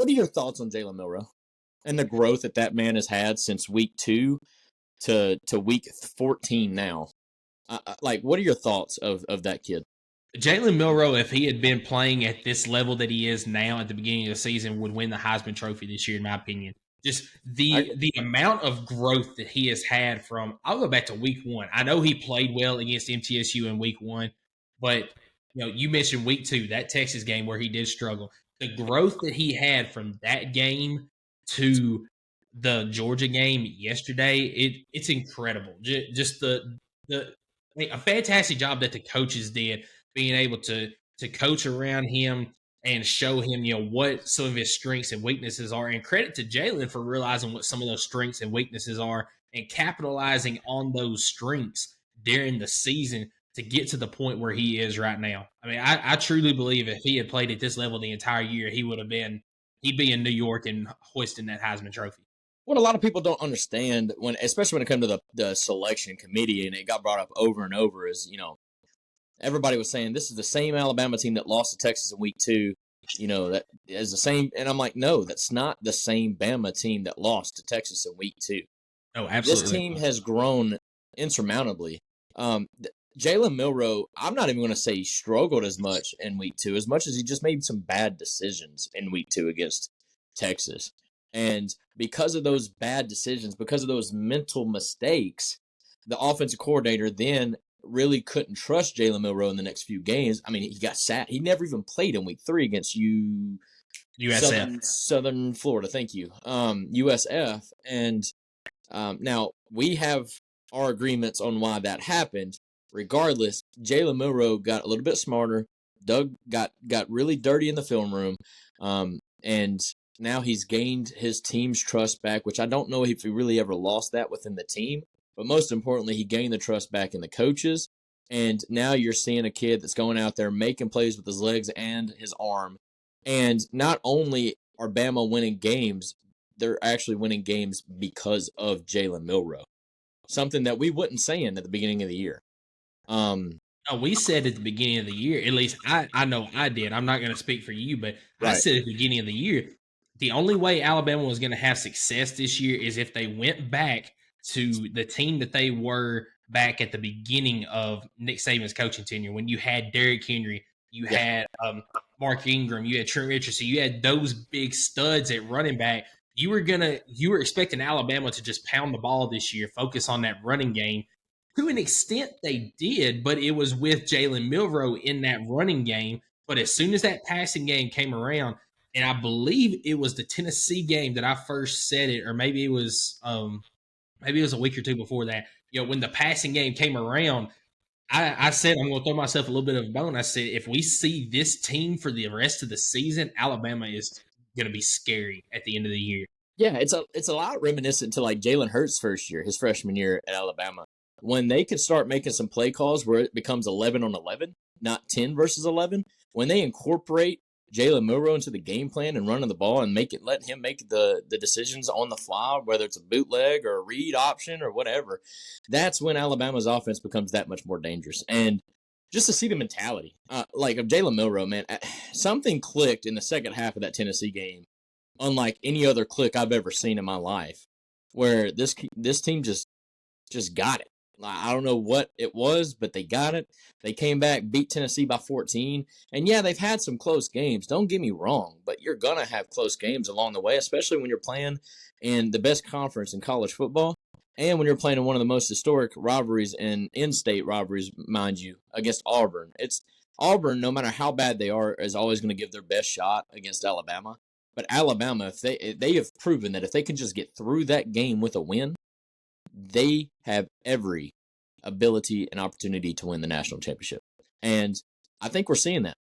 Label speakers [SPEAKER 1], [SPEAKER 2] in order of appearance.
[SPEAKER 1] What are your thoughts on Jalen Milroe and the growth that man has had since week 2 to week 14 now? Like, what are your thoughts of that kid?
[SPEAKER 2] Jalen Milroe, if he had been playing at this level that he is now at the beginning of the season, would win the Heisman Trophy this year, in my opinion. Just
[SPEAKER 1] I,
[SPEAKER 2] the amount of growth that he has had from, I'll go back to week 1. I know he played well against MTSU in week 1, but you mentioned week 2, that Texas game where he did struggle. The growth that he had from that game to the Georgia game yesterday, it's incredible. Just a fantastic job that the coaches did, being able to coach around him and show him, what some of his strengths and weaknesses are. And credit to Jalen for realizing what some of those strengths and weaknesses are and capitalizing on those strengths during the season to get to the point where he is right now. I mean, I truly believe if he had played at this level the entire year, he'd be in New York and hoisting that Heisman Trophy.
[SPEAKER 1] what a lot of people don't understand, especially when it comes to the selection committee, and it got brought up over and over, is everybody was saying this is the same Alabama team that lost to Texas in week 2. That is the same. And I'm like, no, that's not the same Bama team that lost to Texas in week 2.
[SPEAKER 2] Oh, absolutely.
[SPEAKER 1] This team has grown insurmountably. Jalen Milroe, I'm not even going to say he struggled as much in week 2, as much as he just made some bad decisions in week 2 against Texas. And because of those bad decisions, because of those mental mistakes, the offensive coordinator then really couldn't trust Jalen Milroe in the next few games. I mean, he got sat. He never even played in week 3 against
[SPEAKER 2] USF.
[SPEAKER 1] Southern Florida. Thank you. USF. And now we have our agreements on why that happened. Regardless, Jalen Milroe got a little bit smarter. Doug got really dirty in the film room. And now he's gained his team's trust back, which I don't know if he really ever lost that within the team. But most importantly, he gained the trust back in the coaches. And now you're seeing a kid that's going out there making plays with his legs and his arm. And not only are Bama winning games, they're actually winning games because of Jalen Milroe. Something that we wouldn't say at the beginning of the year.
[SPEAKER 2] We said at the beginning of the year, at least I know I did. I'm not going to speak for you, but right. I said at the beginning of the year, the only way Alabama was going to have success this year is if they went back to the team that they were back at the beginning of Nick Saban's coaching tenure, when you had Derrick Henry, you had Mark Ingram, you had Trent Richardson, you had those big studs at running back. You were expecting Alabama to just pound the ball this year, focus on that running game. To an extent, they did, but it was with Jalen Milroe in that running game. But as soon as that passing game came around, and I believe it was the Tennessee game that I first said it, or maybe it was a week or two before that. When the passing game came around, I said I'm going to throw myself a little bit of a bone. I said if we see this team for the rest of the season, Alabama is going to be scary at the end of the year.
[SPEAKER 1] Yeah, it's a lot reminiscent to like Jalen Hurts' first year, his freshman year at Alabama, when they could start making some play calls where it becomes 11 on 11, not 10 versus 11. When they incorporate Jalen Milroe into the game plan and running the ball and letting him make the decisions on the fly, whether it's a bootleg or a read option or whatever, that's when Alabama's offense becomes that much more dangerous. And just to see the mentality, like of Jalen Milroe, man, something clicked in the second half of that Tennessee game, unlike any other click I've ever seen in my life, where this team just got it. I don't know what it was, but they got it. They came back, beat Tennessee by 14. And yeah, they've had some close games. Don't get me wrong, but you're going to have close games along the way, especially when you're playing in the best conference in college football and when you're playing in one of the most historic rivalries and in-state rivalries, mind you, against Auburn. It's Auburn, no matter how bad they are, is always going to give their best shot against Alabama. But Alabama, if they have proven that if they can just get through that game with a win, they have every ability and opportunity to win the national championship. And I think we're seeing that.